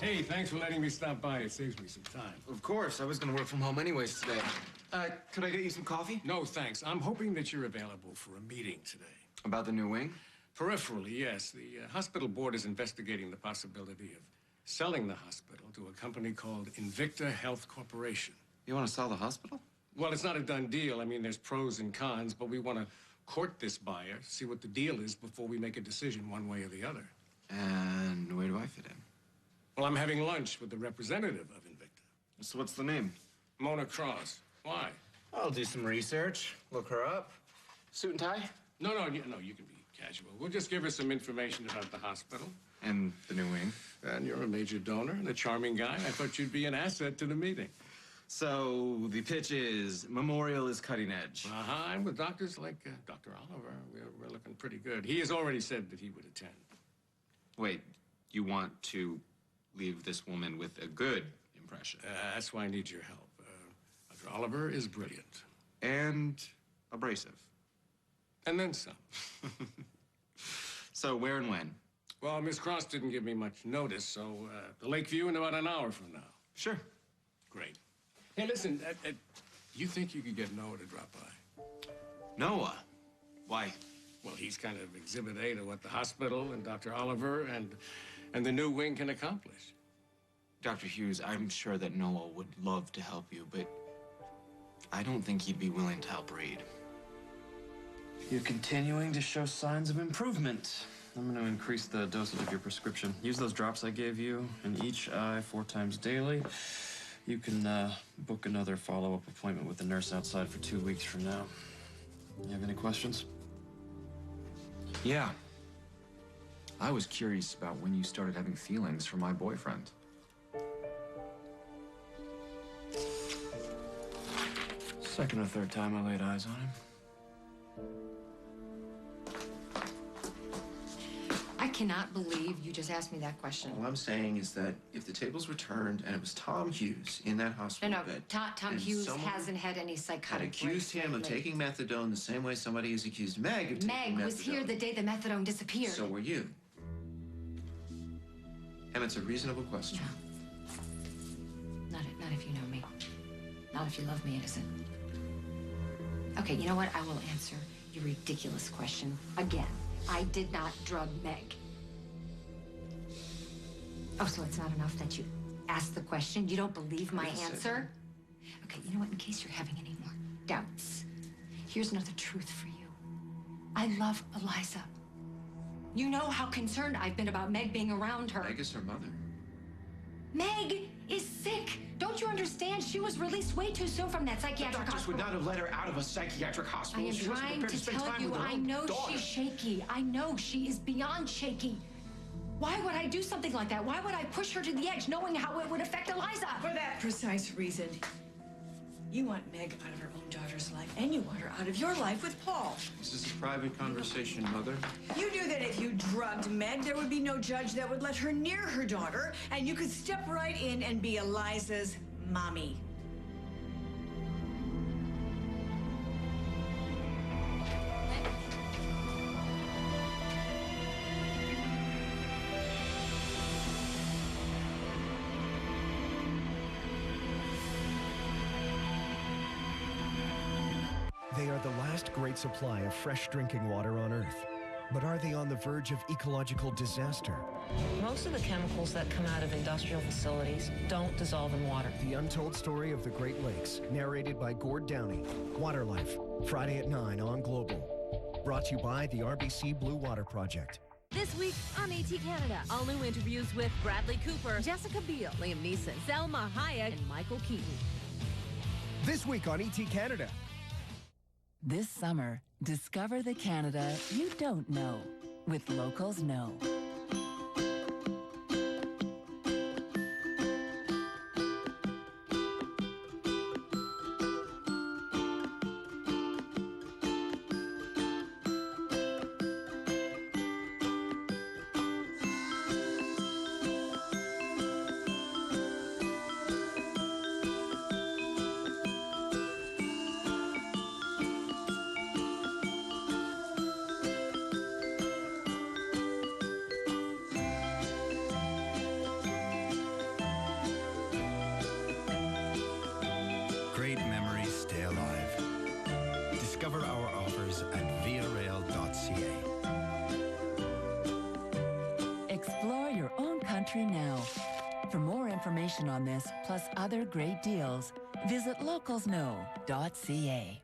Hey, thanks for letting me stop by. It saves me some time. Of course. I was going to work from home anyways today. Could I get you some coffee? No, thanks. I'm hoping that you're available for a meeting today. About the new wing? Peripherally, yes. The hospital board is investigating the possibility of selling the hospital to a company called Invicta Health Corporation. You want to sell the hospital? Well, it's not a done deal. I mean, there's pros and cons, but we want to court this buyer, see what the deal is before we make a decision one way or the other. And where do I fit in? Well, I'm having lunch with the representative of Invicta. So what's the name? Mona Cross. Why? I'll do some research, look her up. Suit and tie? No, you can be casual. We'll just give her some information about the hospital. And the new wing. And you're a major donor and a charming guy. I thought you'd be an asset to the meeting. So the pitch is Memorial is cutting edge. Uh-huh, and with doctors like Dr. Oliver, we're looking pretty good. He has already said that he would attend. Wait, you want to leave this woman with a good impression? That's why I need your help. Dr. Oliver is brilliant. And abrasive. And then some. So where and when? Well, Miss Cross didn't give me much notice, so the Lakeview in about an hour from now. Sure. Great. Hey, listen, you think you could get Noah to drop by? Noah? Why? Well, he's kind of exhibit A to what the hospital and Dr. Oliver and the new wing can accomplish. Dr. Hughes, I'm sure that Noah would love to help you, but I don't think he'd be willing to help Reed. You're continuing to show signs of improvement. I'm going to increase the dosage of your prescription. Use those drops I gave you in each eye 4 times daily. You can book another follow-up appointment with the nurse outside for 2 weeks from now. You have any questions? Yeah. I was curious about when you started having feelings for my boyfriend. Second or third time I laid eyes on him. I cannot believe you just asked me that question. All I'm saying is that if the tables were turned and it was Tom Hughes in that hospital bed... Tom Hughes hasn't had any had psychotic accused him of taking methadone the same way somebody has accused Meg of taking methadone. Meg was here the day the methadone disappeared. So were you. And it's a reasonable question. No. Not if you know me. Not if you love me, it isn't. Okay, you know what? I will answer your ridiculous question again. I did not drug Meg. Oh, so it's not enough that you asked the question? You don't believe my answer? Okay, you know what? In case you're having any more doubts, here's another truth for you. I love Eliza. You know how concerned I've been about Meg being around her. Meg is her mother. Meg is sick. Don't you understand? She was released way too soon from that psychiatric The doctors hospital. would not have let her out of a psychiatric hospital. I am She wasn't trying prepared to spend tell time you, with her I own know daughter. she's shaky. I know she is beyond shaky. Why would I do something like that? Why would I push her to the edge knowing how it would affect Eliza? For that precise reason. You want Meg out of her own daughter's life, and you want her out of your life with Paul. This is a private conversation, Mother. You knew that if you drugged Meg, there would be no judge that would let her near her daughter, and you could step right in and be Eliza's mommy. They are the last great supply of fresh drinking water on Earth. But are they on the verge of ecological disaster? Most of the chemicals that come out of industrial facilities don't dissolve in water. The untold story of the Great Lakes, narrated by Gord Downey. Water Life, Friday at 9 on Global. Brought to you by the RBC Blue Water Project. This week on AT Canada, all new interviews with Bradley Cooper, Jessica Biel, Liam Neeson, Selma Hayek, and Michael Keaton. This week on ET Canada. This summer, discover the Canada you don't know with Locals Know. information on this, plus other great deals, visit localsknow.ca.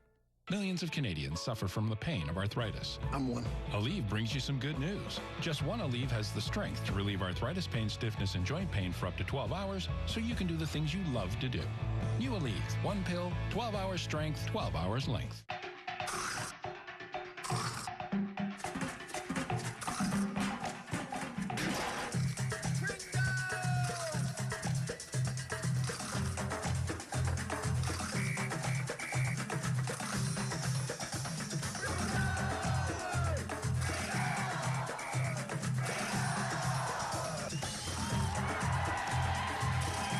Millions of Canadians suffer from the pain of arthritis. I'm one. Aleve brings you some good news. Just one Aleve has the strength to relieve arthritis pain, stiffness, and joint pain for up to 12 hours, so you can do the things you love to do. New Aleve, one pill, 12 hours strength, 12 hours length.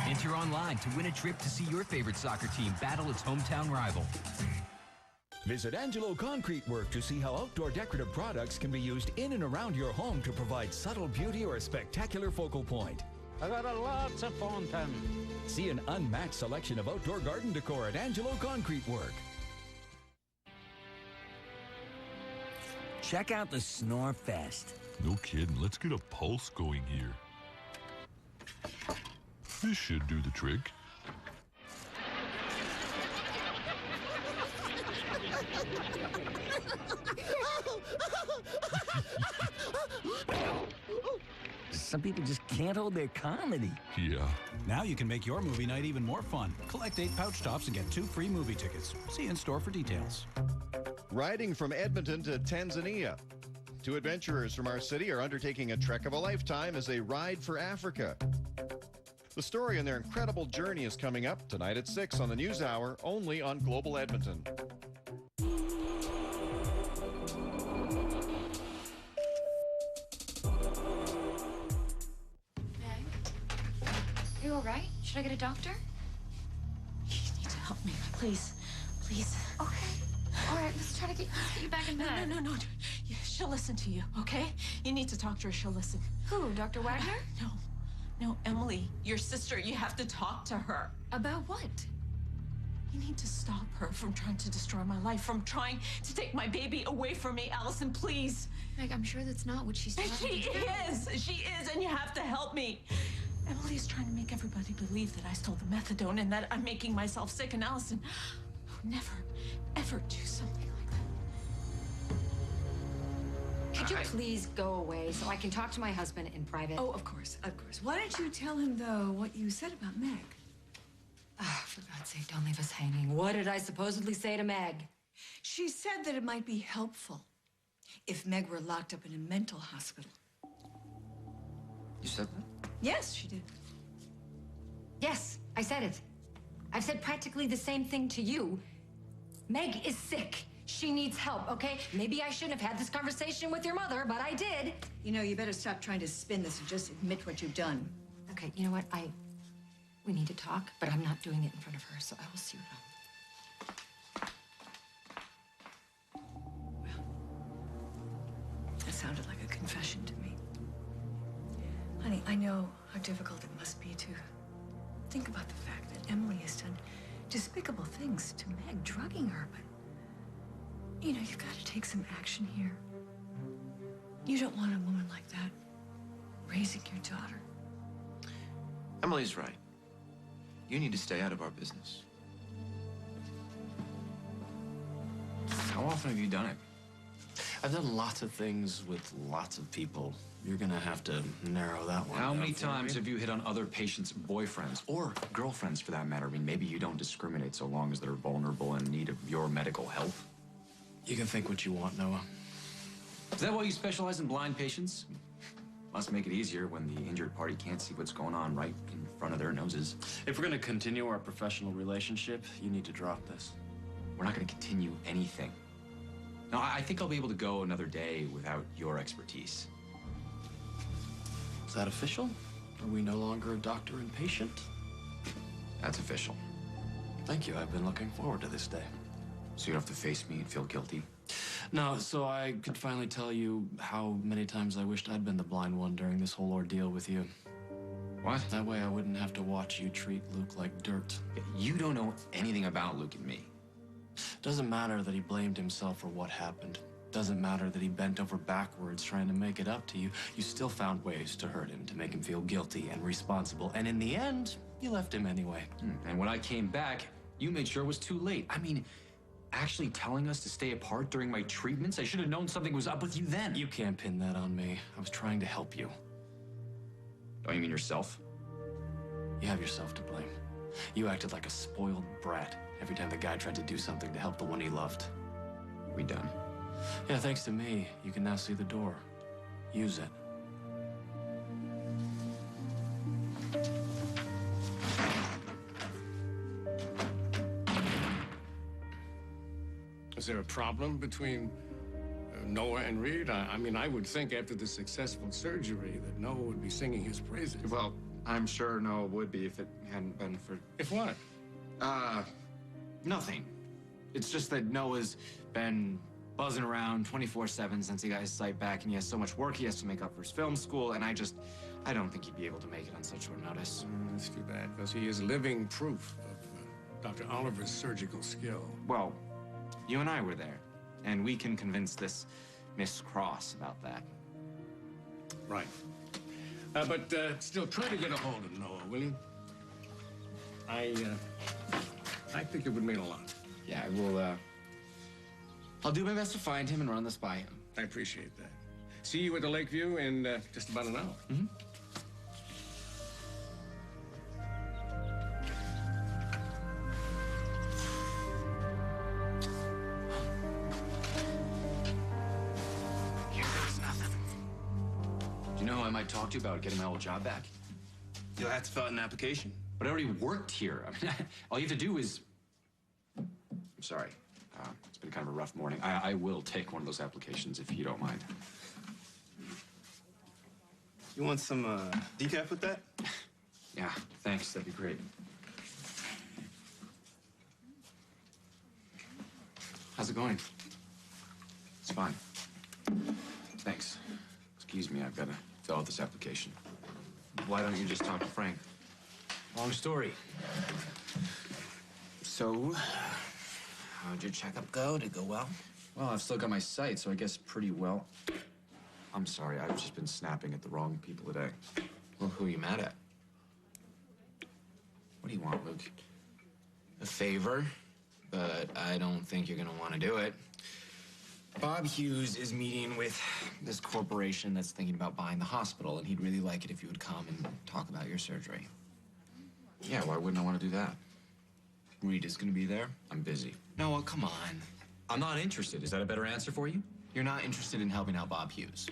Enter online to win a trip to see your favorite soccer team battle its hometown rival. Visit Angelo Concrete Work to see how outdoor decorative products can be used in and around your home to provide subtle beauty or a spectacular focal point. I got lots of fountain. See an unmatched selection of outdoor garden decor at Angelo Concrete Work. Check out the Snore Fest. No kidding. Let's get a pulse going here. This should do the trick. Some people just can't hold their comedy. Yeah. Now you can make your movie night even more fun. Collect 8 pouch tops and get 2 free movie tickets. See you in store for details. Riding from Edmonton to Tanzania. 2 adventurers from our city are undertaking a trek of a lifetime as they ride for Africa. The story on their incredible journey is coming up tonight at 6 on the News Hour, only on Global Edmonton. Meg? Are you all right? Should I get a doctor? You need to help me, please. Please. Okay. All right, let's try to get you back in bed. No. She'll listen to you, okay? You need to talk to her. She'll listen. Who, Dr. Wagner? No, Emily, your sister. You have to talk to her. About what? You need to stop her from trying to destroy my life, from trying to take my baby away from me. Allison, please. Meg, I'm sure that's not what she's trying to do. She is, and you have to help me. Emily is trying to make everybody believe that I stole the methadone and that I'm making myself sick, and Allison would never, ever do something like that. Could you please go away so I can talk to my husband in private? Oh, of course. Why don't you tell him, though, what you said about Meg? For God's sake, don't leave us hanging. What did I supposedly say to Meg? She said that it might be helpful if Meg were locked up in a mental hospital. You said that? Yes, she did. Yes, I said it. I've said practically the same thing to you. Meg is sick. She needs help, okay? Maybe I shouldn't have had this conversation with your mother, but I did. You know, you better stop trying to spin this and just admit what you've done. Okay, you know what? We need to talk, but I'm not doing it in front of her, so I will see what That sounded like a confession to me. Honey, I know how difficult it must be to think about the fact that Emily has done despicable things to Meg, drugging her, but you know, you've got to take some action here. You don't want a woman like that raising your daughter. Emily's right. You need to stay out of our business. How often have you done it? I've done lots of things with lots of people. You're gonna have to narrow that one How down many for me. times have you hit on other patients' boyfriends or girlfriends for that matter? I mean, maybe you don't discriminate so long as they're vulnerable and in need of your medical help. You can think what you want, Noah. Is that why you specialize in blind patients? Must make it easier when the injured party can't see what's going on right in front of their noses. If we're gonna continue our professional relationship, you need to drop this. We're not gonna continue anything. No, I think I'll be able to go another day without your expertise. Is that official? Are we no longer a doctor and patient? That's official. Thank you. I've been looking forward to this day. So you don't have to face me and feel guilty? No, so I could finally tell you how many times I wished I'd been the blind one during this whole ordeal with you. What? That way I wouldn't have to watch you treat Luke like dirt. You don't know anything about Luke and me. Doesn't matter that he blamed himself for what happened. Doesn't matter that he bent over backwards trying to make it up to you. You still found ways to hurt him, to make him feel guilty and responsible. And in the end, You left him anyway. And when I came back, you made sure it was too late. I mean, actually telling us to stay apart during my treatments? I should have known something was up with you then. You can't pin that on me. I was trying to help you. Oh, you mean yourself? You have yourself to blame. You acted like a spoiled brat every time the guy tried to do something to help the one he loved. We done? Yeah, thanks to me, you can now see the door. Use it. Is there a problem between Noah and Reed? I mean, I would think after the successful surgery that Noah would be singing his praises. Well, I'm sure Noah would be if it hadn't been for... If what? Nothing. It's just that Noah's been buzzing around 24/7 since he got his sight back, and he has so much work he has to make up for his film school, and I don't think he'd be able to make it on such short notice. That's too bad, because he is living proof of Dr. Oliver's surgical skill. Well, you and I were there, and we can convince this Miss Cross about that. Right. But still, try to get a hold of Noah, will you? I think it would mean a lot. Yeah, I will, I'll do my best to find him and run this by him. I appreciate that. See you at the Lakeview in just about an hour. Mm-hmm. Do you know who I might talk to about getting my old job back? You'll have to fill out an application. But I already worked here. I mean, all you have to do is... I'm sorry. It's been kind of a rough morning. I will take one of those applications if you don't mind. You want some decaf with that? Yeah, thanks. That'd be great. How's it going? It's fine. Thanks. Excuse me, I've got to fill out this application. Why don't you just talk to Frank? Long story. So, how'd your checkup go? Did it go well? Well, I've still got my sight, so I guess pretty well. I'm sorry, I've just been snapping at the wrong people today. Well, who are you mad at? What do you want, Luke? A favor, but I don't think you're gonna want to do it. Bob Hughes is meeting with this corporation that's thinking about buying the hospital, and he'd really like it if you would come and talk about your surgery. Yeah, why wouldn't I want to do that? Reed is gonna be there. I'm busy. Noah, come on. I'm not interested. Is that a better answer for you? You're not interested in helping out Bob Hughes.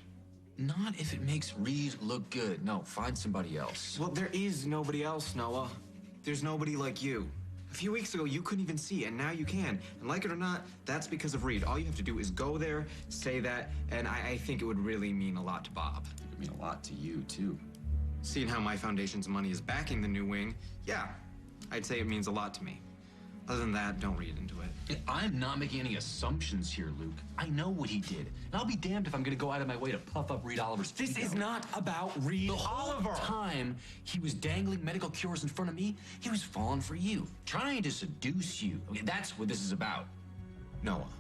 Not if it makes Reed look good. No, find somebody else. Well, there is nobody else, Noah. There's nobody like you. A few weeks ago, you couldn't even see, and now you can. And like it or not, that's because of Reed. All you have to do is go there, say that, and I think it would really mean a lot to Bob. It would mean a lot to you, too. Seeing how my foundation's money is backing the new wing, yeah, I'd say it means a lot to me. Other than that, don't read into it. I'm not making any assumptions here, Luke. I know what he did. And I'll be damned if I'm gonna go out of my way to puff up Reed Oliver's ego. This is not about Reed Oliver. The whole time he was dangling medical cures in front of me, he was falling for you, trying to seduce you. Okay, that's what this is about. Noah,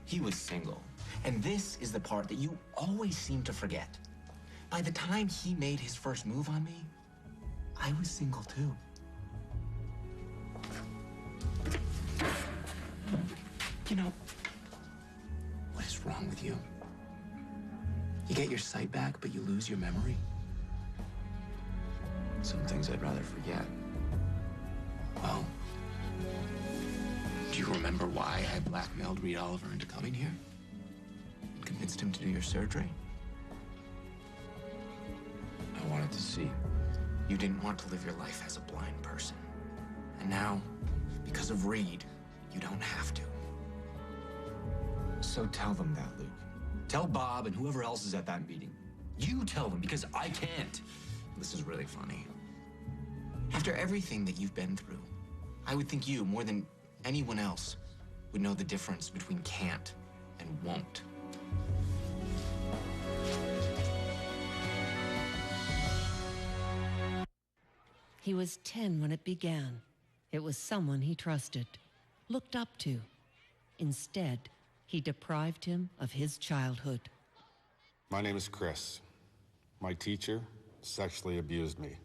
he was single. And this is the part that you always seem to forget. By the time he made his first move on me, I was single too. You know, what is wrong with you? You get your sight back, but you lose your memory? Some things I'd rather forget. Well, do you remember why I blackmailed Reed Oliver into coming here? And convinced him to do your surgery? I wanted to see. You didn't want to live your life as a blind person. And now, because of Reed, you don't have to. So tell them that, Luke. Tell Bob and whoever else is at that meeting. You tell them, because I can't. This is really funny. After everything that you've been through, I would think you, more than anyone else, would know the difference between can't and won't. He was 10 when it began. It was someone he trusted, looked up to. Instead, he deprived him of his childhood. My name is Chris. My teacher sexually abused me.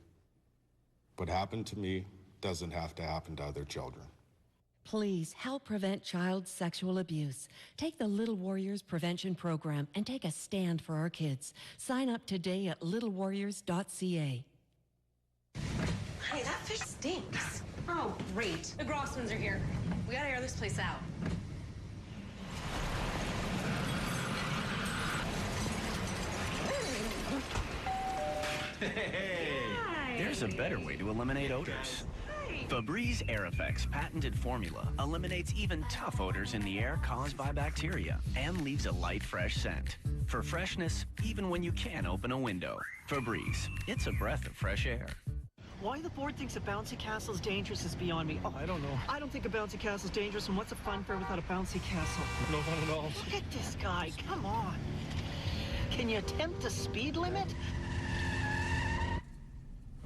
What happened to me doesn't have to happen to other children. Please help prevent child sexual abuse. Take the Little Warriors Prevention Program and take a stand for our kids. Sign up today at littlewarriors.ca. Honey, that fish stinks. Oh, great. The Grossmans are here. We gotta air this place out. Hey! There's a better way to eliminate odors. Febreze Air Effects patented formula eliminates even tough odors in the air caused by bacteria and leaves a light, fresh scent. For freshness, even when you can't open a window. Febreze, it's a breath of fresh air. Why the board thinks a bouncy castle is dangerous is beyond me. Oh, I don't know. I don't think a bouncy castle is dangerous, and what's a fun fair without a bouncy castle? No fun at all. Look at this guy, come on. Can you attempt the speed limit?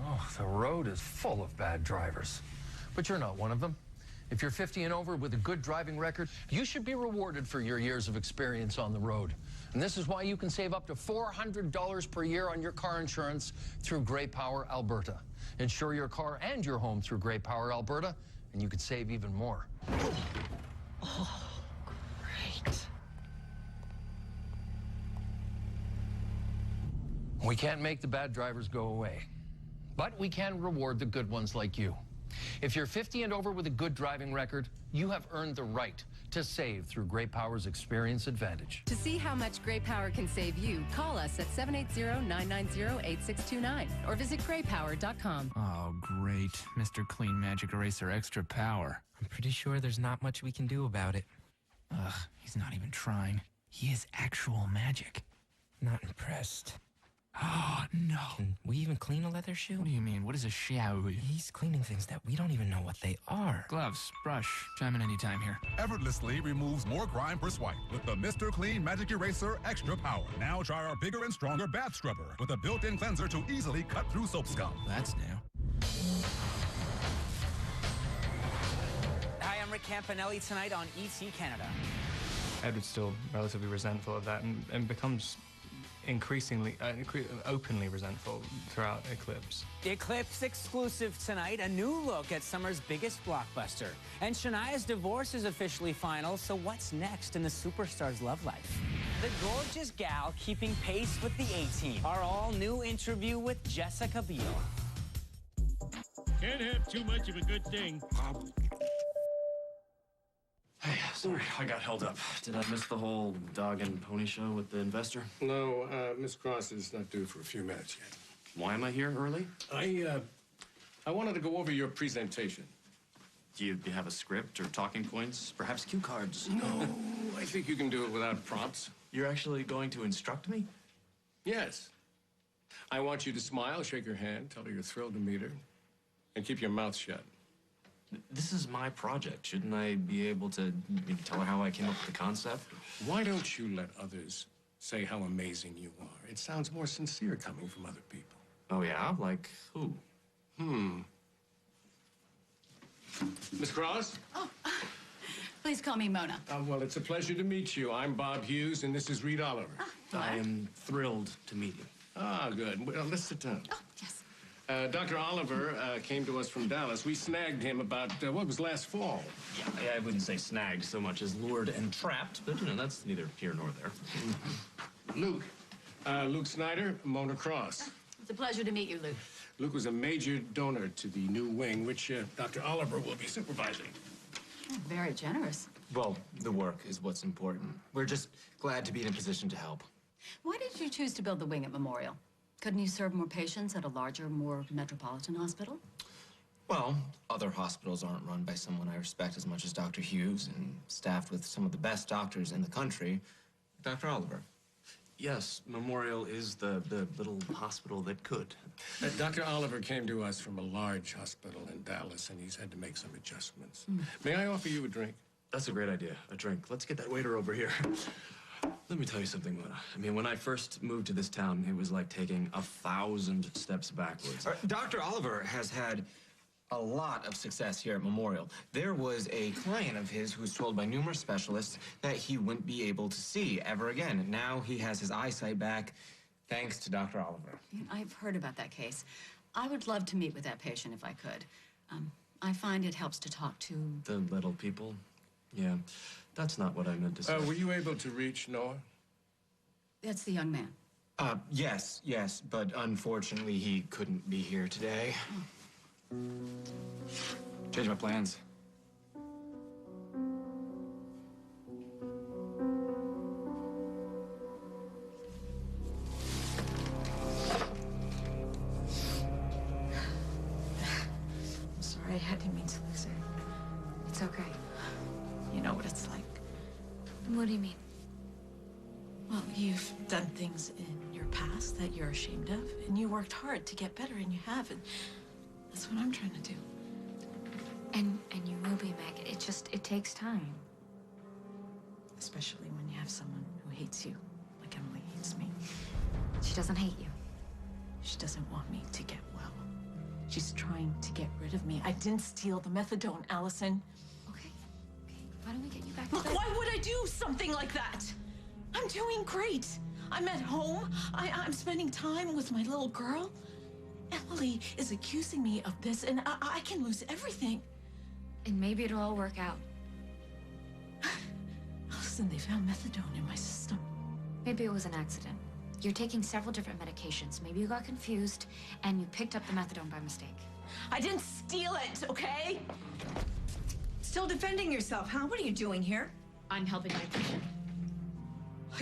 Oh, the road is full of bad drivers. But you're not one of them. If you're 50 and over with a good driving record, you should be rewarded for your years of experience on the road. And this is why you can save up to $400 per year on your car insurance through Grey Power Alberta. Insure your car and your home through Grey Power Alberta, and you could save even more. Oh, great. We can't make the bad drivers go away, but we can reward the good ones like you. If you're 50 and over with a good driving record, you have earned the right to save through Grey Power's Experience Advantage. To see how much Grey Power can save you, call us at 780-990-8629 or visit greypower.com. Oh, great. Mr. Clean Magic Eraser Extra Power. I'm pretty sure there's not much we can do about it. Ugh, he's not even trying. He is actual magic. Not impressed. Oh, no. Can we even clean a leather shoe? What do you mean? What is a shoe? He's cleaning things that we don't even know what they are. Gloves, brush, chime in anytime here. Effortlessly removes more grime per swipe with the Mr. Clean Magic Eraser Extra Power. Now try our bigger and stronger bath scrubber with a built-in cleanser to easily cut through soap scum. That's new. Hi, I'm Rick Campanelli tonight on ET Canada. Edward's still relatively resentful of that and becomes increasingly, openly resentful throughout Eclipse. Eclipse exclusive tonight, a new look at summer's biggest blockbuster. And Shania's divorce is officially final, so what's next in the superstar's love life? The gorgeous gal keeping pace with the A-Team. Our all-new interview with Jessica Biel. Can't have too much of a good thing. Hey, sorry, I got held up. Did I miss the whole dog and pony show with the investor? No, Miss Cross is not due for a few minutes yet. Why am I here early? I wanted to go over your presentation. Do you have a script or talking points? Perhaps cue cards? No, I think you can do it without prompts. You're actually going to instruct me? Yes. I want you to smile, shake her hand, tell her you're thrilled to meet her, and keep your mouth shut. This is my project. Shouldn't I be able to tell her how I came up with the concept? Why don't you let others say how amazing you are? It sounds more sincere coming from other people. Oh, yeah? Like who? Miss Cross? Oh, please call me Mona. Well, it's a pleasure to meet you. I'm Bob Hughes, and this is Reed Oliver. I am thrilled to meet you. Ah, good. Well, let's sit down. Oh, yes. Dr. Oliver came to us from Dallas. We snagged him about, what was last fall? Yeah, I wouldn't say snagged so much as lured and trapped, but, that's neither here nor there. Luke. Luke Snyder, Mona Cross. It's a pleasure to meet you, Luke. Luke was a major donor to the new wing, which Dr. Oliver will be supervising. Oh, very generous. Well, the work is what's important. We're just glad to be in a position to help. Why did you choose to build the wing at Memorial? Couldn't you serve more patients at a larger, more metropolitan hospital? Well, other hospitals aren't run by someone I respect as much as Dr. Hughes and staffed with some of the best doctors in the country, Dr. Oliver. Yes, Memorial is the little hospital that could. Dr. Oliver came to us from a large hospital in Dallas, and he's had to make some adjustments. May I offer you a drink? That's a great idea, a drink. Let's get that waiter over here. Let me tell you something, Mona. I mean, when I first moved to this town, it was like taking 1,000 steps backwards. Dr. Oliver has had a lot of success here at Memorial. There was a client of his who was told by numerous specialists that he wouldn't be able to see ever again. Now he has his eyesight back, thanks to Dr. Oliver. I've heard about that case. I would love to meet with that patient if I could. I find it helps to talk to... The little people? Yeah, that's not what I meant to say. Were you able to reach Noah? That's the young man. Yes, but unfortunately he couldn't be here today. Changed my plans. I'm sorry, I didn't mean to lose it. It's okay. You know what it's like. What do you mean? Well, you've done things in your past that you're ashamed of, and you worked hard to get better, and you have, and that's what I'm trying to do. And you will be, Meg. It takes time. Especially when you have someone who hates you, like Emily hates me. She doesn't hate you. She doesn't want me to get well. She's trying to get rid of me. I didn't steal the methadone, Allison. Okay. Why don't we get you back to Look, bed? why would I do something like that? I'm doing great. I'm at home. I'm spending time with my little girl. Emily is accusing me of this, and I can lose everything. And maybe it'll all work out. Listen, they found methadone in my system. Maybe it was an accident. You're taking several different medications. Maybe you got confused, and you picked up the methadone by mistake. I didn't steal it, okay? Still defending yourself, huh? What are you doing here? I'm helping my patient.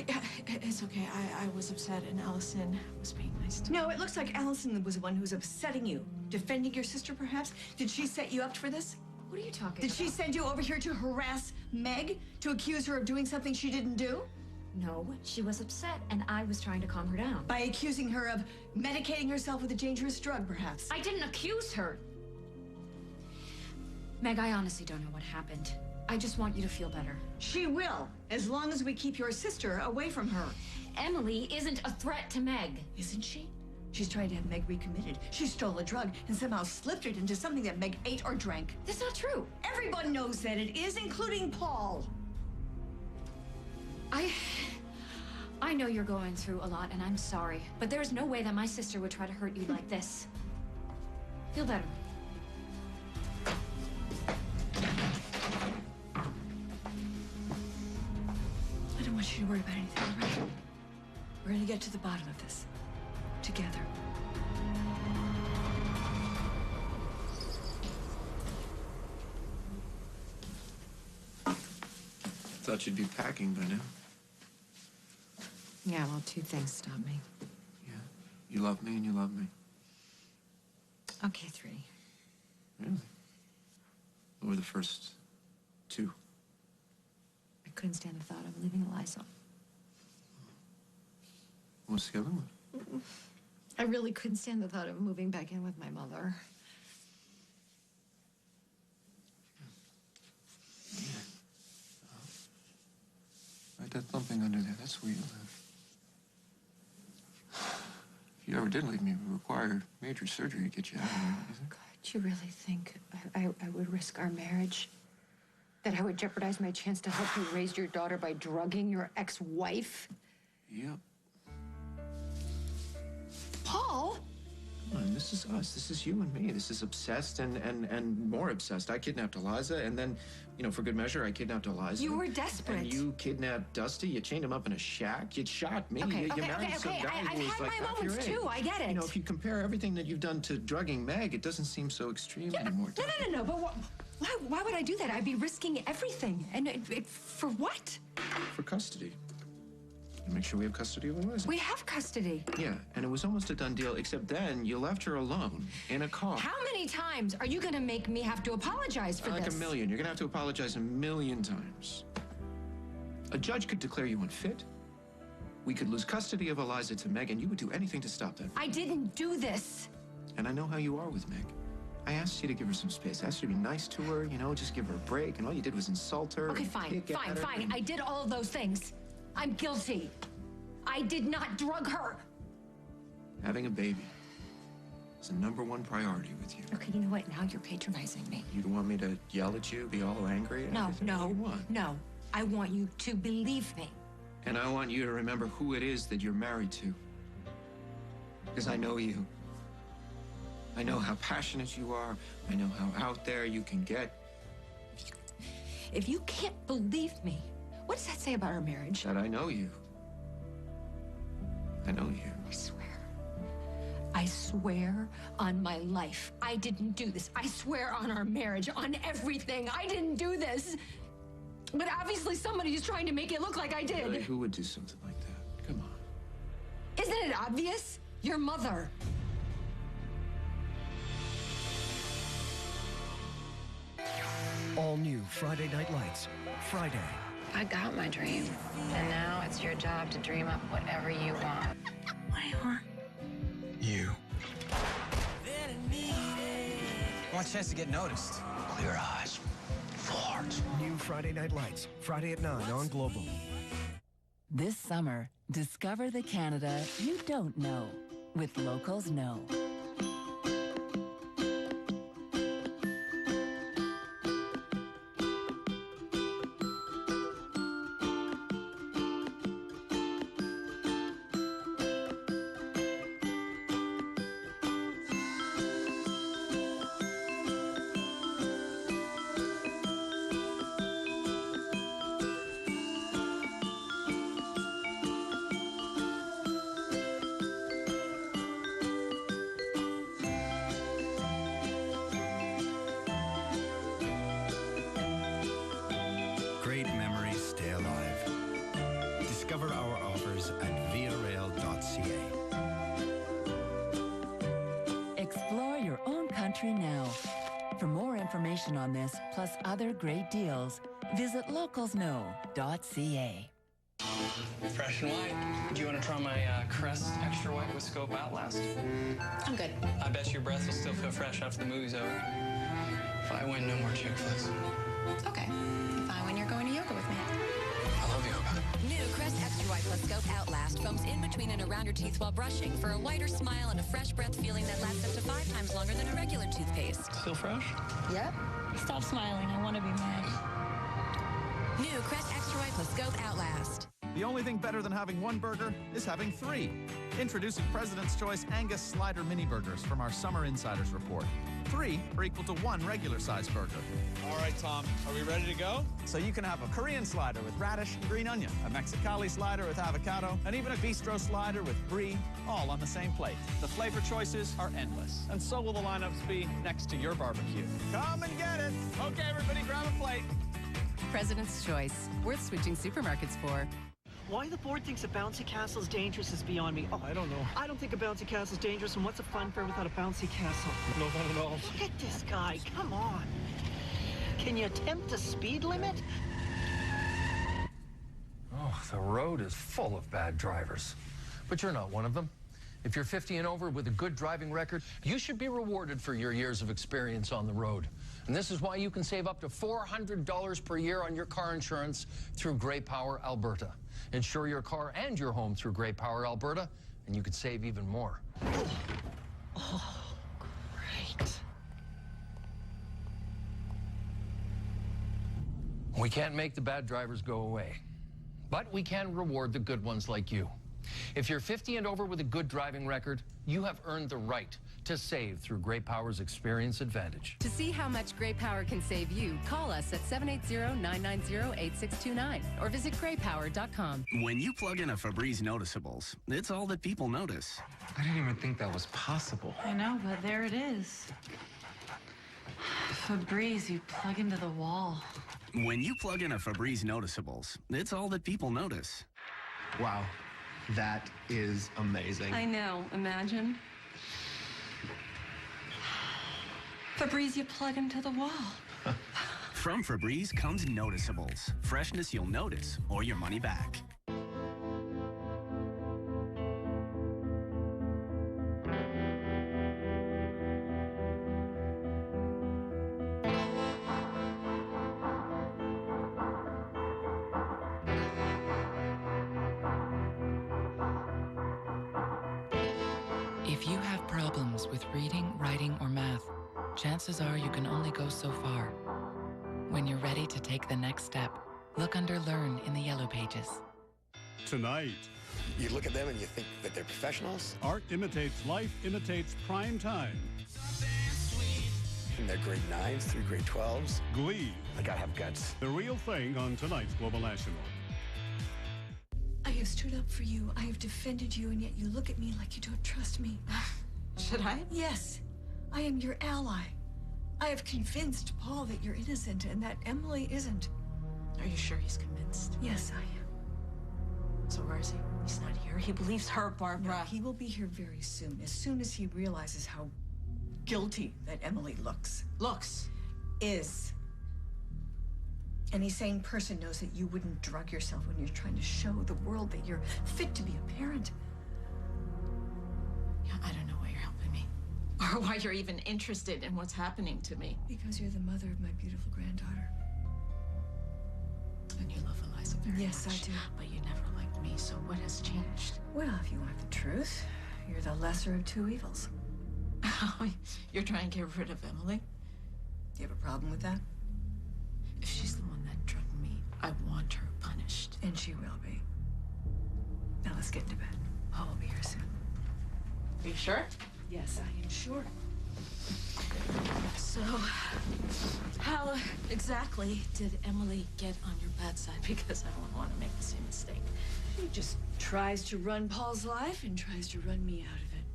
Yeah, it's okay. I was upset, and Allison was being nice to me. No, it looks like Allison was the one who's upsetting you. Defending your sister, perhaps? Did she set you up for this? What are you talking Did about? she send you over here to harass Meg? To accuse her of doing something she didn't do? No, she was upset, and I was trying to calm her down. By accusing her of medicating herself with a dangerous drug, perhaps? I didn't accuse her. Meg, I honestly don't know what happened. I just want you to feel better. She will, as long as we keep your sister away from her. Emily isn't a threat to Meg. Isn't she? She's trying to have Meg recommitted. She stole a drug and somehow slipped it into something that Meg ate or drank. That's not true. Everyone knows that it is, including Paul. I know you're going through a lot, and I'm sorry, but there's no way that my sister would try to hurt you like this. Feel better. I don't want you to worry about anything, all right? We're gonna get to the bottom of this. Together. Thought you'd be packing by now. Yeah, well, two things stop me. Yeah. You love me and you love me. Okay, three. Really? What were the first two? I couldn't stand the thought of leaving Eliza. What's the other one? I really couldn't stand the thought of moving back in with my mother. Right, that thumping under there, that's where you live. If you ever did leave me, it would require major surgery to get you out of there. God, you really think I would risk our marriage? That I would jeopardize my chance to help you raise your daughter by drugging your ex-wife? Yep. Paul? Come on, this is us. This is you and me. This is obsessed and more obsessed. I kidnapped Eliza, and then, you know, for good measure, I kidnapped Eliza. You were desperate. And you kidnapped Dusty. You chained him up in a shack. You shot me. Okay, you okay, married okay, some okay. guy I've who was had like my half your moments age. too. I get it. You know, if you compare everything that you've done to drugging Meg, it doesn't seem so extreme anymore. No, but why would I do that? I'd be risking everything. And for what? For custody. To make sure we have custody of Eliza. We have custody. Yeah, and it was almost a done deal, except then you left her alone in a car. How many times are you gonna make me have to apologize for Like this? a million. You're gonna have to apologize 1,000,000 times. A judge could declare you unfit. We could lose custody of Eliza to Meg, and you would do anything to stop that. I didn't do this. And I know how you are with Meg. I asked you to give her some space. I asked you to be nice to her, you know, just give her a break, and all you did was insult her. Okay, and fine, pick at her fine. and- I did all of those things. I'm guilty. I did not drug her. Having a baby is the #1 priority with you. Okay, you know what? Now you're patronizing me. You don't want me to yell at you, be all angry? And everything? What do you want? No. I want you to believe me. And I want you to remember who it is that you're married to. Because I know you. I know how passionate you are. I know how out there you can get. If you can't believe me, what does that say about our marriage? That I know you. I know you. I swear on my life, I didn't do this. I swear on our marriage, on everything. I didn't do this. But obviously somebody's trying to make it look like I did. Really, who would do something like that? Come on. Isn't it obvious? Your mother. All new Friday Night Lights. Friday. I got my dream, and now it's your job to dream up whatever you want. What do you want? You. I want a chance to get noticed. Clear eyes. Full hearts. New Friday Night Lights. Friday at 9 on Global. This summer, discover the Canada you don't know with Locals Know. Great memories stay alive. Discover our offers at viarail.ca. Explore your own country now. For more information on this, plus other great deals, visit localsknow.ca. Fresh and white. Do you want to try my Crest Extra White with Scope Outlast? I'm good. I bet your breath will still feel fresh after the movie's over. If I win, no more chick flicks. Okay. If I win, you're going to yoga with me. I love yoga. New Crest Extra White Plus Scope Outlast foams in between and around your teeth while brushing for a whiter smile and a fresh breath feeling that lasts up to 5 times longer than a regular toothpaste. Still fresh? Yep. Stop smiling. I want to be mad. New Crest Extra White Plus Scope Outlast. The only thing better than having one burger is having 3. Introducing President's Choice Angus Slider Mini Burgers from our Summer Insiders Report. 3 are equal to 1 regular-sized burger. All right, Tom, are we ready to go? So you can have a Korean slider with radish and green onion, a Mexicali slider with avocado, and even a bistro slider with brie, all on the same plate. The flavor choices are endless, and so will the lineups be next to your barbecue. Come and get it. Okay, everybody, grab a plate. President's Choice. Worth switching supermarkets for. Why the board thinks a bouncy castle is dangerous is beyond me. Oh, I don't know. I don't think a bouncy castle is dangerous, and what's a fun fair without a bouncy castle? No fun at all. Look at this guy. Come on. Can you attempt the speed limit? Oh, the road is full of bad drivers. But you're not one of them. If you're 50 and over with a good driving record, you should be rewarded for your years of experience on the road. And this is why you can save up to $400 per year on your car insurance through Grey Power Alberta. Insure your car and your home through Grey Power Alberta, and you could save even more. Oh, great. We can't make the bad drivers go away, but we can reward the good ones like you. If you're 50 and over with a good driving record, you have earned the right to save through Grey Power's Experience Advantage. To see how much Grey Power can save you, call us at 780-990-8629 or visit graypower.com. When you plug in a Febreze Noticeables, it's all that people notice. I didn't even think that was possible. I know, but there it is. Febreze, you plug into the wall. When you plug in a Febreze Noticeables, it's all that people notice. Wow, that is amazing. I know, imagine. Febreze, you plug into the wall. From Febreze comes Noticeables. Freshness you'll notice, or your money back. If you have problems with reading, writing, or math, chances are you can only go so far. When you're ready to take the next step, look under Learn in the yellow pages. Tonight. You look at them and you think that they're professionals? Art imitates life, imitates prime time. And they're grade 9s through grade 12s. Glee. I gotta have guts. The real thing on tonight's Global National. I have stood up for you. I have defended you, and yet you look at me like you don't trust me. Should I? Yes. I am your ally. I have convinced Paul that you're innocent and that Emily isn't. Are you sure he's convinced? Yes, I am. So where is he? He's not here. He believes her, Barbara. No, he will be here very soon as he realizes how guilty that Emily looks. Is. Any sane person knows that you wouldn't drug yourself when you're trying to show the world that you're fit to be a parent. Yeah, I don't know why you're helping me. Or why you're even interested in what's happening to me. Because you're the mother of my beautiful granddaughter. And you love Eliza very much. Yes, I do. But you never liked me, so what has changed? Well, if you want the truth, you're the lesser of two evils. You're trying to get rid of Emily? Do you have a problem with that? If she's the one that drugged me, I want her punished. And she will be. Now let's get into bed. Paul will be here soon. Are you sure? Yes, I am sure. So, how exactly did Emily get on your bad side? Because I don't want to make the same mistake. She just tries to run Paul's life and tries to run me out of it.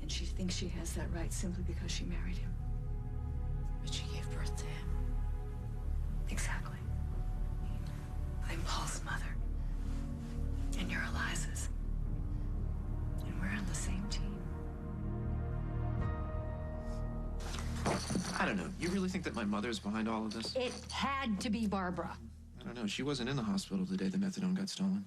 And she thinks she has that right simply because she married him. But she gave birth to him. Exactly. I'm Paul's mother. And you're Eliza's. And we're on the same team. I don't know. You really think that my mother's behind all of this? It had to be Barbara. I don't know. She wasn't in the hospital the day the methadone got stolen.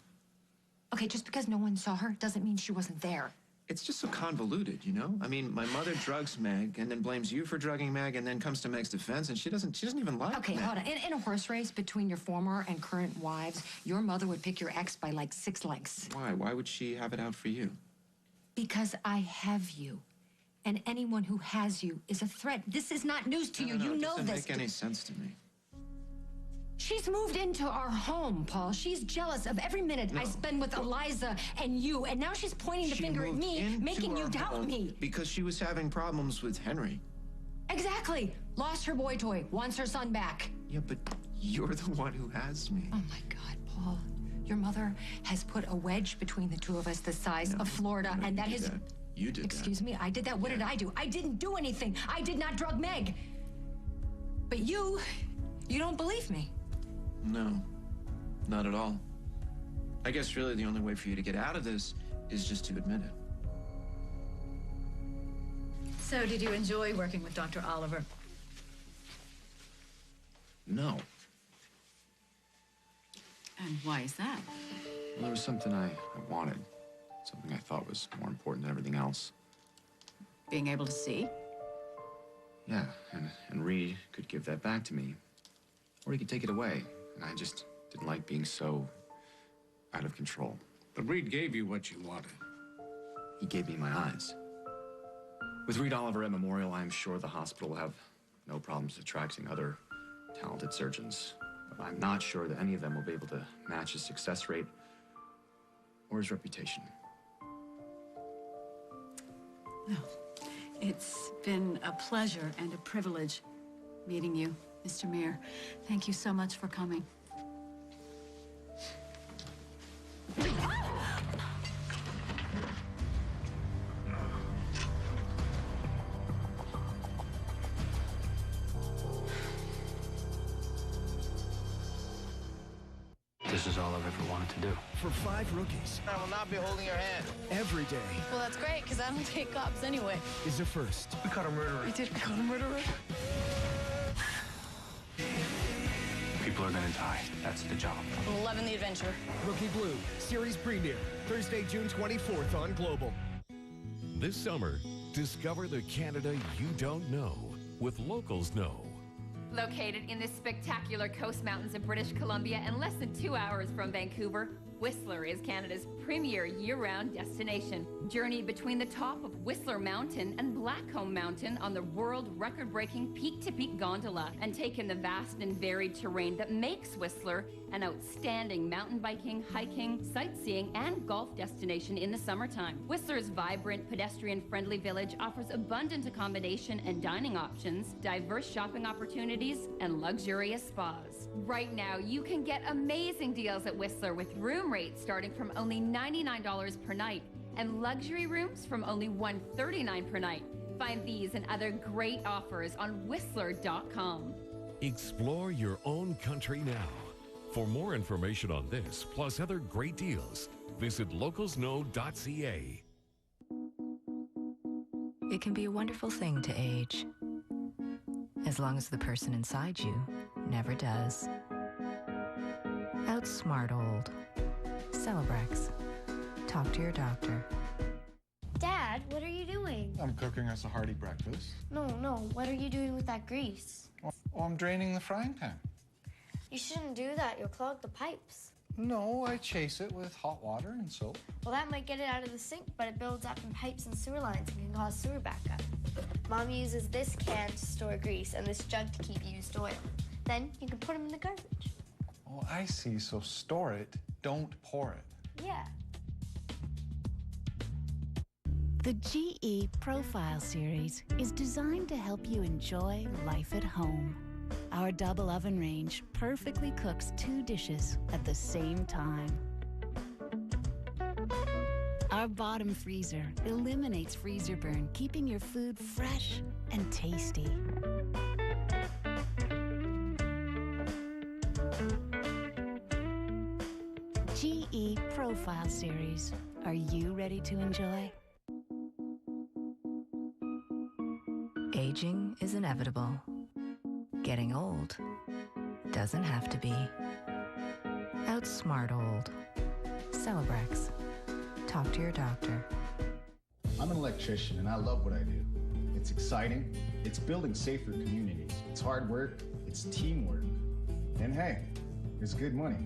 Okay, just because no one saw her doesn't mean she wasn't there. It's just so convoluted, you know? I mean, my mother drugs Meg and then blames you for drugging Meg and then comes to Meg's defense and she doesn't even like Okay, Meg. hold on. In a horse race between your former and current wives, your mother would pick your ex by like 6 lengths. Why? Why would she have it out for you? Because I have you. And anyone who has you is a threat. This is not news to you. You know It doesn't this. make any sense to me. She's moved into our home, Paul. She's jealous of every minute I spend with Eliza and you. And now she's pointing the finger at me, making you doubt me. Because she was having problems with Henry. Exactly. Lost her boy toy, wants her son back. Yeah, but you're the one who has me. Oh my God, Paul. Your mother has put a wedge between the two of us the size of Florida, and that is... You did that. Excuse me, I did that? What did I do? I didn't do anything. I did not drug Meg. But you don't believe me. No, not at all. I guess really the only way for you to get out of this is just to admit it. So, did you enjoy working with Dr. Oliver? No. And why is that? Well, there was something I wanted. Something I thought was more important than everything else. Being able to see? Yeah, and Reed could give that back to me. Or he could take it away. And I just didn't like being so out of control. But Reed gave you what you wanted. He gave me my eyes. With Reed Oliver at Memorial, I'm sure the hospital will have no problems attracting other talented surgeons. But I'm not sure that any of them will be able to match his success rate or his reputation. Well, it's been a pleasure and a privilege meeting you, Mr. Mayor. Thank you so much for coming. This is all I've ever wanted to do. For 5 rookies, I will not be holding your hand. every day Well, that's great, because I don't take cops anyway. is a first. We caught a murderer. We did call a murderer? People are gonna die. That's the job. I'm loving the adventure. Rookie Blue, series premiere, Thursday, June 24th on Global. This summer, discover the Canada you don't know with Locals Know. Located in the spectacular Coast Mountains of British Columbia and less than 2 hours from Vancouver, Whistler is Canada's premier year-round destination. Journey between the top of Whistler Mountain and Blackcomb Mountain on the world record-breaking peak-to-peak gondola and take in the vast and varied terrain that makes Whistler an outstanding mountain biking, hiking, sightseeing, and golf destination in the summertime. Whistler's vibrant, pedestrian-friendly village offers abundant accommodation and dining options, diverse shopping opportunities, and luxurious spas. Right now, you can get amazing deals at Whistler with room rates starting from only $99 per night and luxury rooms from only $139 per night. Find these and other great offers on Whistler.com. Explore your own country now. For more information on this, plus other great deals, visit localsknow.ca. It can be a wonderful thing to age, as long as the person inside you never does. Outsmart old. Celebrex. Talk to your doctor. Dad, what are you doing? I'm cooking us a hearty breakfast. No, what are you doing with that grease? Oh, I'm draining the frying pan. You shouldn't do that. You'll clog the pipes. No, I chase it with hot water and soap. Well, that might get it out of the sink, but it builds up in pipes and sewer lines and can cause sewer backup. Mom uses this can to store grease and this jug to keep used oil. Then you can put them in the garbage. Oh, I see. So store it, don't pour it. Yeah. The GE Profile Series is designed to help you enjoy life at home. Our double oven range perfectly cooks 2 dishes at the same time. Our bottom freezer eliminates freezer burn, keeping your food fresh and tasty. GE Profile Series. Are you ready to enjoy? Aging is inevitable. Getting old doesn't have to be. Outsmart old. Celebrex. Talk to your doctor. I'm an electrician and I love what I do. It's exciting. It's building safer communities. It's hard work. It's teamwork. And hey, there's good money.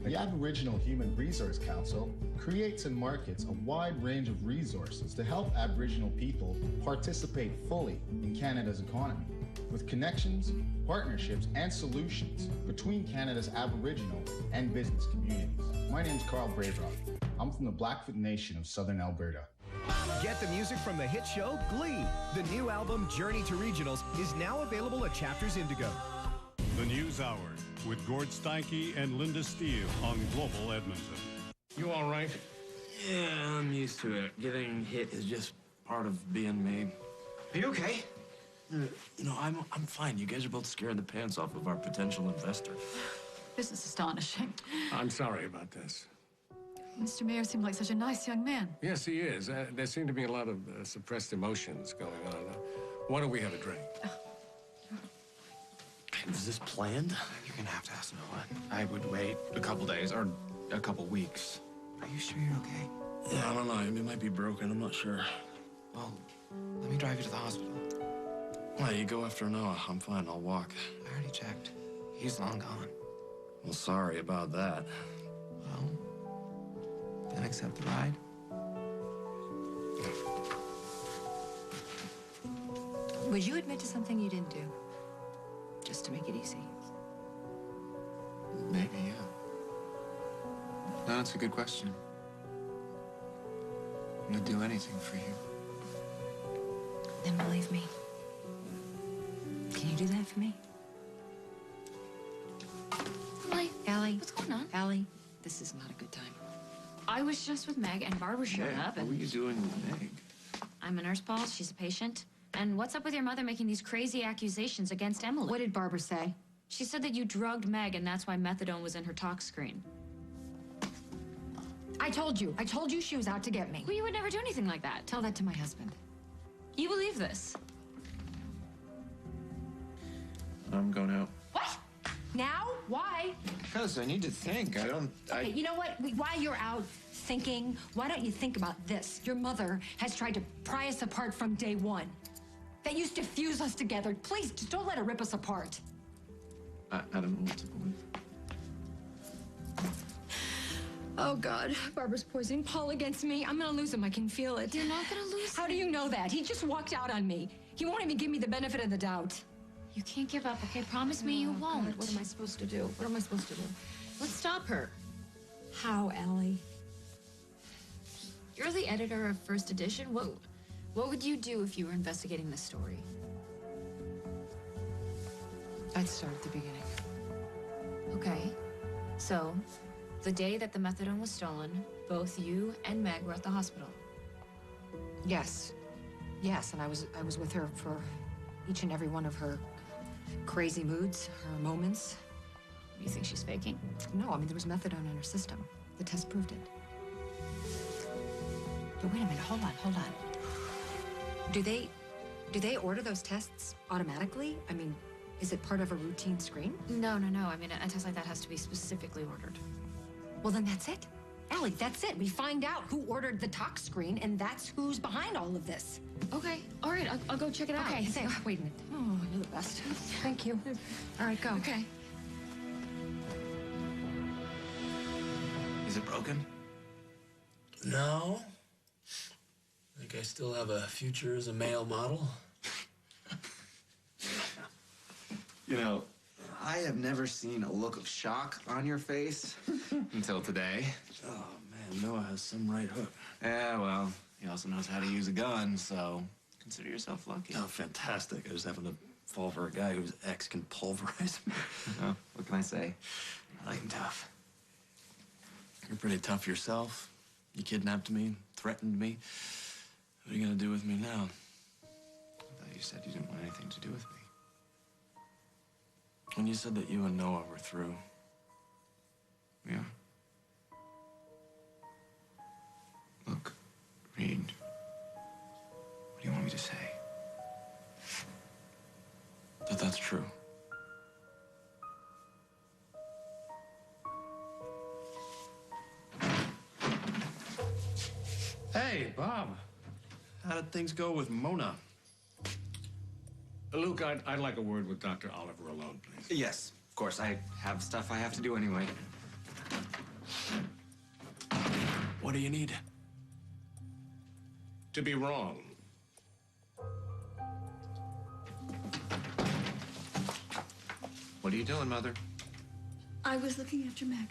The Aboriginal Human Resource Council creates and markets a wide range of resources to help Aboriginal people participate fully in Canada's economy, with connections, partnerships, and solutions between Canada's Aboriginal and business communities. My name's Carl Braverock. I'm from the Blackfoot Nation of Southern Alberta. Get the music from the hit show Glee. The new album Journey to Regionals is now available at Chapters Indigo. The News Hour with Gord Steinke and Linda Steele on Global Edmonton. You all right? Yeah, I'm used to it. Getting hit is just part of being me. Are you okay? I'm fine. You guys are both scaring the pants off of our potential investor. This is astonishing. I'm sorry about this. Mr. Mayor seemed like such a nice young man. Yes, he is. There seem to be a lot of suppressed emotions going on. Why don't we have a drink? Was this planned? You're gonna have to ask Noah. I would wait a couple days or a couple weeks. Are you sure you're okay? Yeah, I don't know. It might be broken. I'm not sure. Well, let me drive you to the hospital. Why, you go after Noah. I'm fine. I'll walk. I already checked. He's long gone. Well, sorry about that. Well, then accept the ride. Would you admit to something you didn't do? Just to make it easy. Maybe, yeah. No, that's a good question. I'd do anything for you. Then believe me. Can you do that for me? Allie. What's going on? Allie, this is not a good time. I was just with Meg, and Barbara showed up, and... What were you doing with Meg? I'm a nurse, Paul. She's a patient. And what's up with your mother making these crazy accusations against Emily? What did Barbara say? She said that you drugged Meg, and that's why methadone was in her tox screen. I told you she was out to get me. Well, you would never do anything like that. Tell that to my husband. You believe this? I'm going out. What? Now? Why? Because I need to think. Okay, you know what? While you're out thinking, why don't you think about this? Your mother has tried to pry us apart from day one. That used to fuse us together. Please, just don't let her rip us apart. I don't know what to believe. Oh, God. Barbara's poisoning Paul against me. I'm gonna lose him. I can feel it. You're not gonna lose How him. do you know that? He just walked out on me. He won't even give me the benefit of the doubt. You can't give up, okay? Promise me you won't. God, what am I supposed to do? What am I supposed to do? Let's stop her. How, Allie? You're the editor of First Edition. What would you do if you were investigating this story? I'd start at the beginning. Okay. So, the day that the methadone was stolen, both you and Meg were at the hospital. Yes. Yes, and I was with her for each and every one of her crazy moods, her moments. You think she's faking? No, I mean, there was methadone in her system. The test proved it. But wait a minute, hold on. Do they order those tests automatically? I mean, is it part of a routine screen? No. I mean, a test like that has to be specifically ordered. Well, then that's it. Allie, that's it. We find out who ordered the tox screen, and that's who's behind all of this. Okay. All right, I'll go check it out. Okay, thanks. Wait a minute. Oh, you're the best. Thank you. All right, go. Okay. Is it broken? No. I think I still have a future as a male model. You know, I have never seen a look of shock on your face until today. Oh, man, Noah has some right hook. Yeah, well, he also knows how to use a gun, so consider yourself lucky. Oh, fantastic. I just happen to fall for a guy whose ex can pulverize me. Well, what can I say? Light and tough. You're pretty tough yourself. You kidnapped me, threatened me. What are you gonna do with me now? I thought you said you didn't want anything to do with me. When you said that you and Noah were through. Yeah. Look, Reed. What do you want me to say? That that's true. Hey, Bob. How did things go with Mona? Luke, I'd like a word with Dr. Oliver alone, please. Yes, of course. I have stuff I have to do anyway. What do you need? To be wrong. What are you doing, Mother? I was looking after Meg.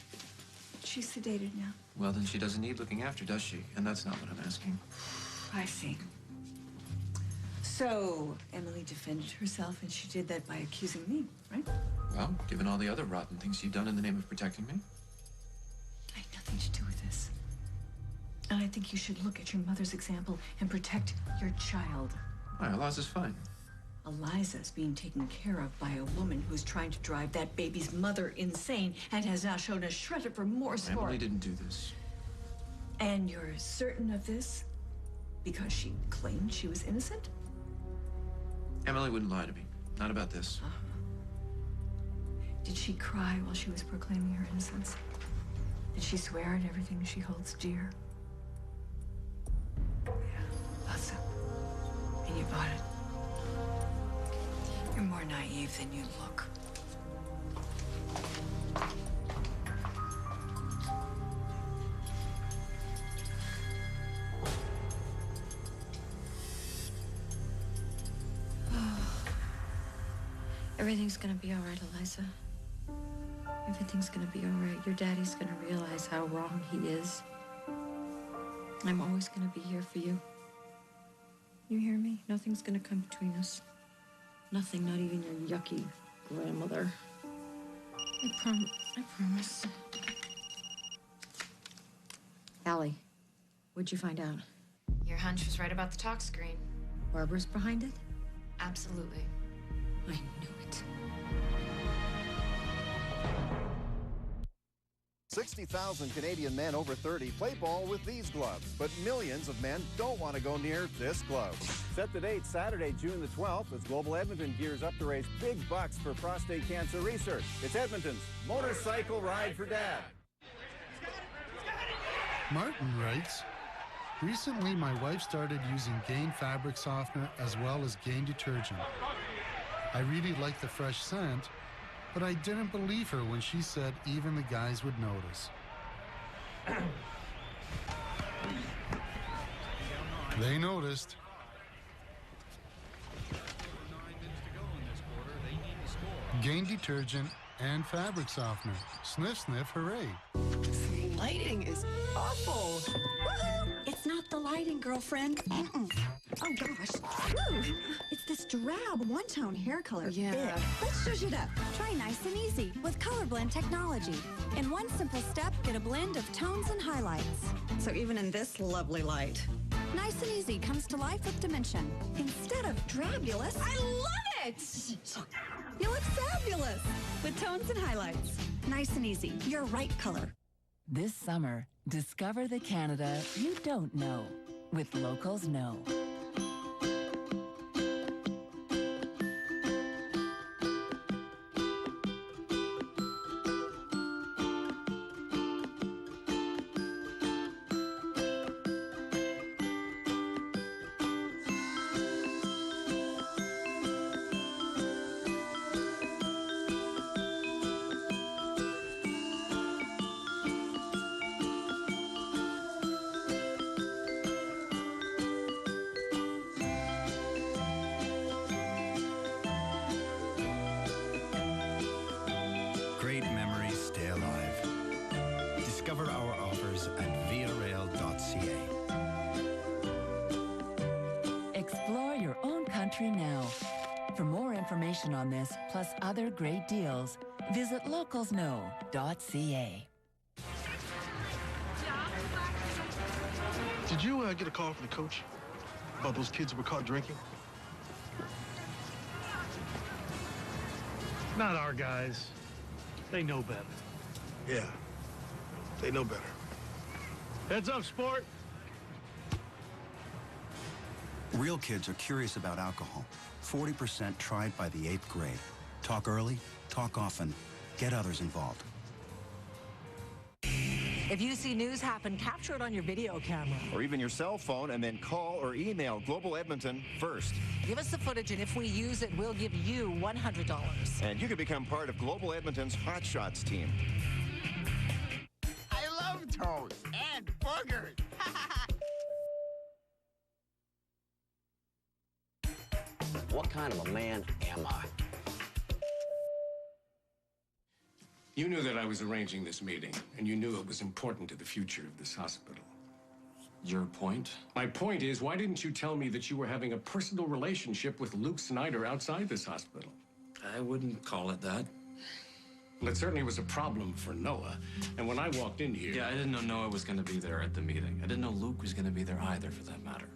She's sedated now. Well, then she doesn't need looking after, does she? And that's not what I'm asking. I see. So, Emily defended herself, and she did that by accusing me, right? Well, given all the other rotten things you've done in the name of protecting me. I had nothing to do with this. And I think you should look at your mother's example and protect your child. Why, Eliza's fine. Eliza's being taken care of by a woman who's trying to drive that baby's mother insane and has now shown a shred of remorse for Emily it. didn't do this. And you're certain of this because she claimed she was innocent? Emily wouldn't lie to me. Not about this. Did she cry while she was proclaiming her innocence? Did she swear at everything she holds dear? Yeah, thought so. And you bought it. You're more naive than you look. Everything's gonna be all right, Eliza. Everything's gonna be all right. Your daddy's gonna realize how wrong he is. I'm always gonna be here for you. You hear me? Nothing's gonna come between us. Nothing, not even your yucky grandmother. I promise. Allie, what'd you find out? Your hunch was right about the talk screen. Barbara's behind it? Absolutely. I knew it. 60,000 Canadian men over 30 play ball with these gloves, but millions of men don't want to go near this glove. Set the date Saturday, June the 12th, as Global Edmonton gears up to raise big bucks for prostate cancer research. It's Edmonton's Motorcycle Ride for Dad. Martin writes, recently my wife started using Gain fabric softener as well as Gain detergent. I really like the fresh scent, but I didn't believe her when she said even the guys would notice. They noticed. Gain detergent and fabric softener. Sniff, sniff, hooray. Lighting is awful. Woohoo! It's not the lighting, girlfriend. Mm-mm. Oh, gosh. Ooh, it's this drab one-tone hair color. Yeah. Let's zhuzh it up. Try Nice and Easy with Color Blend technology. In one simple step, get a blend of tones and highlights. So even in this lovely light. Nice and Easy comes to life with dimension. Instead of drabulous, I love it! You look fabulous with tones and highlights. Nice and Easy, your right color. This summer, discover the Canada you don't know with Locals Know. Great memories stay alive. Discover our offers at viarail.ca. Explore your own country now. For more information on this, plus other great deals, visit localsknow.ca. Did you get a call from the coach about those kids who were caught drinking? Not our guys. They know better. Yeah, they know better. Heads up, sport. Real kids are curious about alcohol. 40% tried by the 8th grade. Talk early, talk often, get others involved. If you see news happen, capture it on your video camera. Or even your cell phone, and then call or email Global Edmonton first. Give us the footage, and if we use it, we'll give you $100. And you can become part of Global Edmonton's Hot Shots team. I love toast and boogers. What kind of a man am I? You knew that I was arranging this meeting, and you knew it was important to the future of this hospital. Your point? My point is, why didn't you tell me that you were having a personal relationship with Luke Snyder outside this hospital? I wouldn't call it that. Well, it certainly was a problem for Noah. And when I walked in here... Yeah, I didn't know Noah was going to be there at the meeting. I didn't know Luke was going to be there either, for that matter.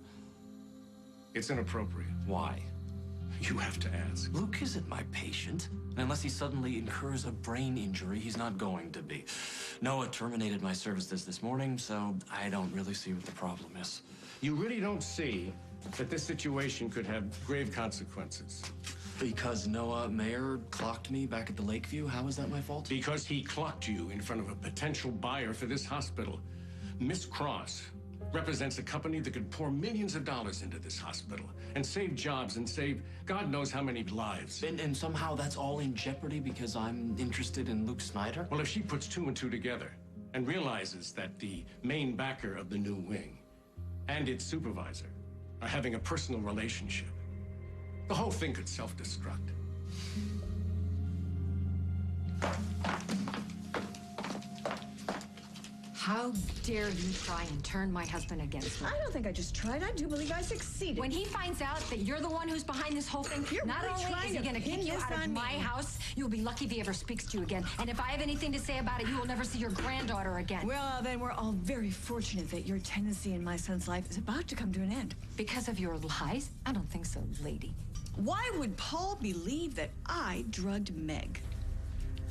It's inappropriate. Why? You have to ask. Luke isn't my patient. And unless he suddenly incurs a brain injury, he's not going to be. Noah terminated my services this morning, so I don't really see what the problem is. You really don't see that this situation could have grave consequences? Because Noah Mayer clocked me back at the Lakeview? How is that my fault? Because he clocked you in front of a potential buyer for this hospital. Miss Cross represents a company that could pour millions of dollars into this hospital and save jobs and save God knows how many lives. And somehow that's all in jeopardy because I'm interested in Luke Snyder? Well, if she puts 2 and 2 together and realizes that the main backer of the new wing and its supervisor are having a personal relationship, the whole thing could self-destruct. How dare you try and turn my husband against me? I don't think I just tried. I do believe I succeeded. When he finds out that you're the one who's behind this whole thing, You're not really only trying is he to going to pin kick you this out of on my me. house, you'll be lucky if he ever speaks to you again. And if I have anything to say about it, you will never see your granddaughter again. Well, then we're all very fortunate that your tendency in my son's life is about to come to an end. Because of your lies? I don't think so, lady. Why would Paul believe that I drugged Meg?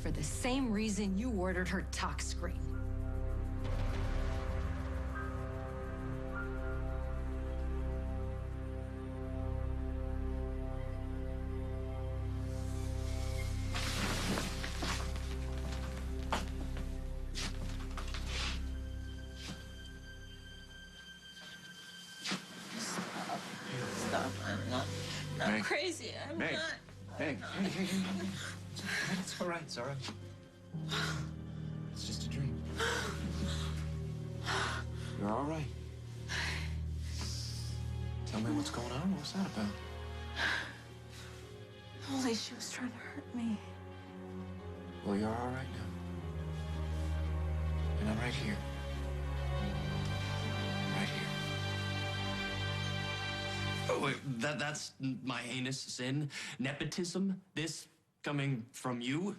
For the same reason you ordered her talk screen. Stop. I'm not Meg. crazy. I'm Meg. not. Hey. It's all right. It's all right. It's just a dream. You're all right. Tell me what's going on. What's that about? Holy, she was trying to hurt me. Well, you're all right now. And I'm right here. Right here. Oh, wait, that's my heinous sin? Nepotism? This coming from you?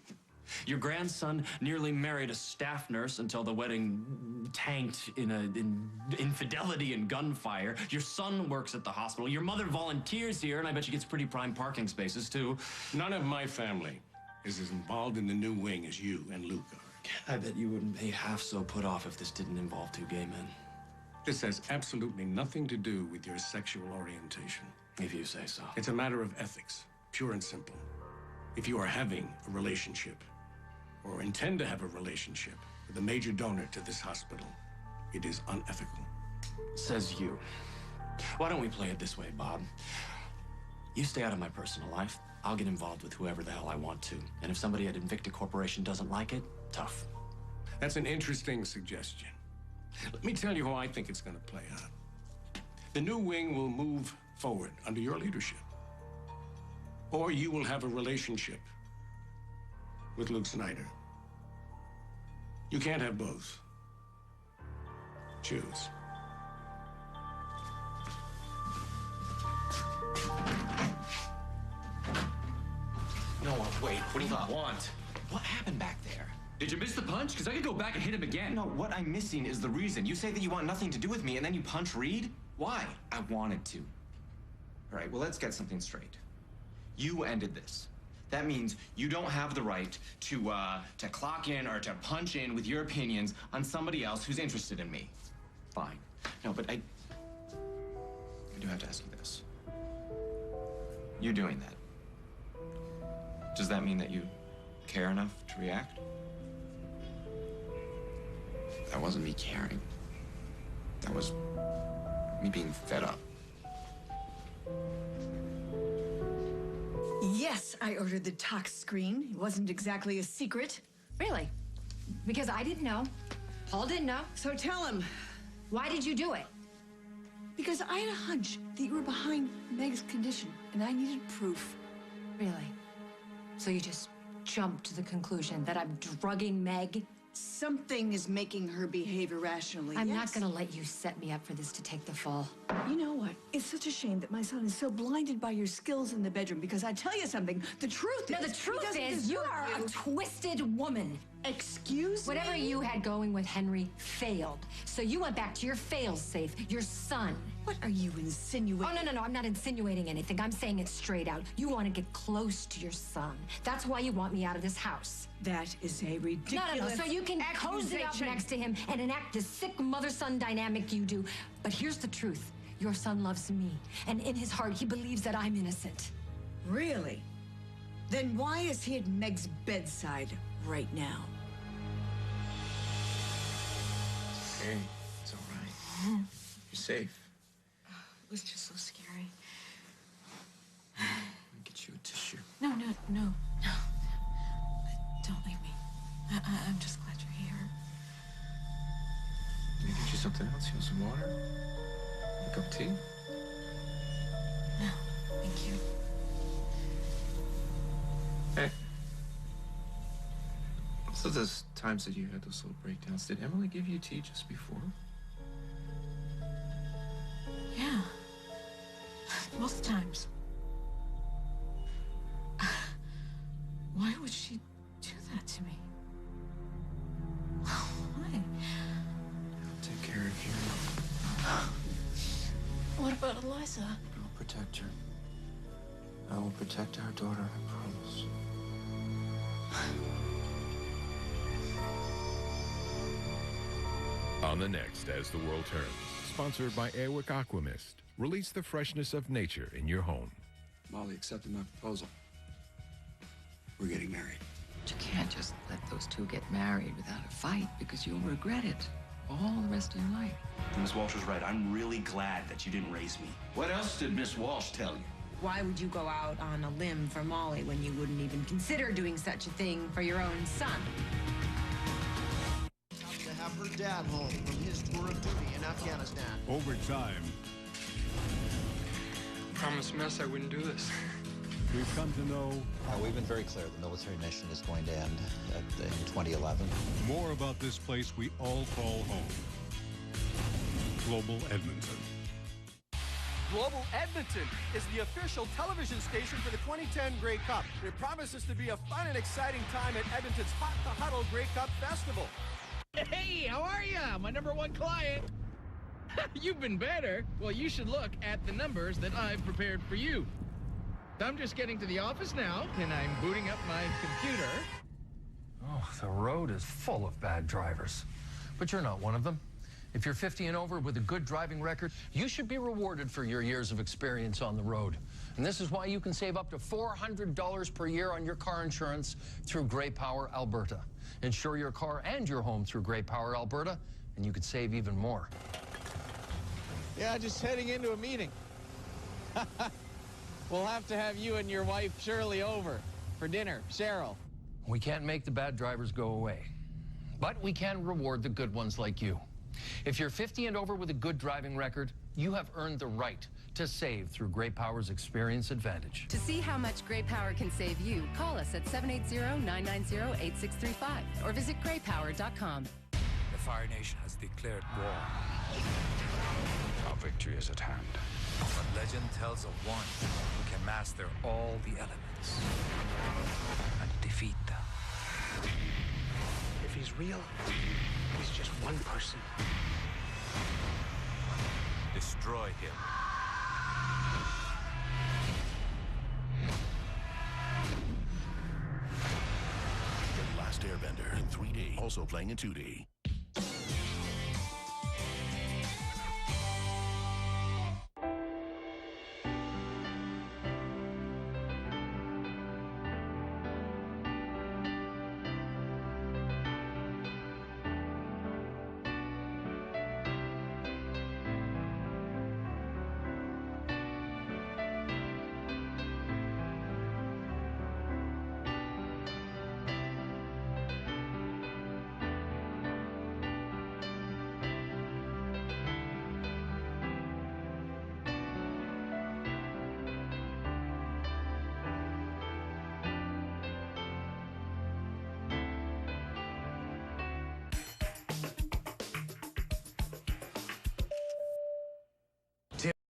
Your grandson nearly married a staff nurse until the wedding tanked in infidelity and gunfire. Your son works at the hospital. Your mother volunteers here, and I bet she gets pretty prime parking spaces, too. None of my family is as involved in the new wing as you and Luke are. I bet you wouldn't be half so put off if this didn't involve two gay men. This has absolutely nothing to do with your sexual orientation. If you say so. It's a matter of ethics, pure and simple. If you are having a relationship, or intend to have a relationship with a major donor to this hospital, it is unethical. Says you. Why don't we play it this way, Bob? You stay out of my personal life. I'll get involved with whoever the hell I want to. And if somebody at Invicta Corporation doesn't like it, tough. That's an interesting suggestion. Let me tell you how I think it's going to play out. The new wing will move forward under your leadership. Or you will have a relationship with Luke Snyder. You can't have both. Choose. No, wait, what do you want? What happened back there? Did you miss the punch? Because I could go back and hit him again. No, what I'm missing is the reason. You say that you want nothing to do with me, and then you punch Reed? Why? I wanted to. All right, well, let's get something straight. You ended this. That means you don't have the right to clock in or to punch in with your opinions on somebody else who's interested in me. Fine. No, but I do have to ask you this. You doing that, does that mean that you care enough to react? That wasn't me caring. That was me being fed up. Yes, I ordered the tox screen. It wasn't exactly a secret. Really? Because I didn't know. Paul didn't know. So tell him. Why did you do it? Because I had a hunch that you were behind Meg's condition, and I needed proof. Really? So you just jumped to the conclusion that I'm drugging Meg? Something is making her behave irrationally. I'm not gonna let you set me up for this to take the fall. You know what? It's such a shame that my son is so blinded by your skills in the bedroom, because I tell you something, the truth is... No, the truth is you are a twisted woman. Excuse me? Whatever you had going with Henry failed. So you went back to your fail-safe, your son. What are you insinuating? Oh, no, I'm not insinuating anything. I'm saying it straight out. You want to get close to your son. That's why you want me out of this house. That is a ridiculous No. So you can cozy up next to him and enact the sick mother-son dynamic you do. But here's the truth. Your son loves me. And in his heart, he believes that I'm innocent. Really? Then why is he at Meg's bedside right now? Hey, it's all right. You're safe. It was just so scary. Let me get you a tissue. No. Don't leave me. I'm just glad you're here. Let me get you something else. You want some water? A cup of tea? No, thank you. Hey. So those times that you had those little breakdowns, did Emily give you tea just before? Yeah. Most times. Why would she do that to me? Why? I'll take care of you. What about Eliza? I'll protect her. I will protect our daughter, I promise. On the next As the World Turns, sponsored by Airwick Aquamist. Release the freshness of nature in your home. Molly accepted my proposal. We're getting married. But you can't just let those two get married without a fight, because you'll regret it all the rest of your life. Miss Walsh was right. I'm really glad that you didn't raise me. What else did Miss Walsh tell you? Why would you go out on a limb for Molly when you wouldn't even consider doing such a thing for your own son? To have her with Dad home from his tour of duty in Afghanistan. Over time, Promised Mess I wouldn't do this. we've come to know We've been very clear the military mission is going to end in 2011. more about this place we all call home. Global Edmonton. Global Edmonton is the official television station for the 2010 Grey Cup. It promises to be a fun and exciting time at Edmonton's Hot the Huddle Grey Cup Festival. Hey, how are ya? My #1 client. You've been better. Well, you should look at the numbers that I've prepared for you. I'm just getting to the office now, and I'm booting up my computer. Oh, the road is full of bad drivers. But you're not one of them. If you're 50 and over with a good driving record, you should be rewarded for your years of experience on the road. And this is why you can save up to $400 per year on your car insurance through Grey Power Alberta. Insure your car and your home through Grey Power Alberta, and you could save even more. Yeah, just heading into a meeting. We'll have to have you and your wife Shirley over for dinner. Cheryl. We can't make the bad drivers go away, but we can reward the good ones like you. If you're 50 and over with a good driving record, you have earned the right to save through Grey Power's Experience Advantage. To see how much Grey Power can save you, call us at 780-990-8635 or visit greypower.com. The Fire Nation has declared war. Our victory is at hand. But legend tells of one who can master all the elements and defeat them. If he's real, he's just one person. Destroy him. The Last Airbender in 3D, also playing in 2D.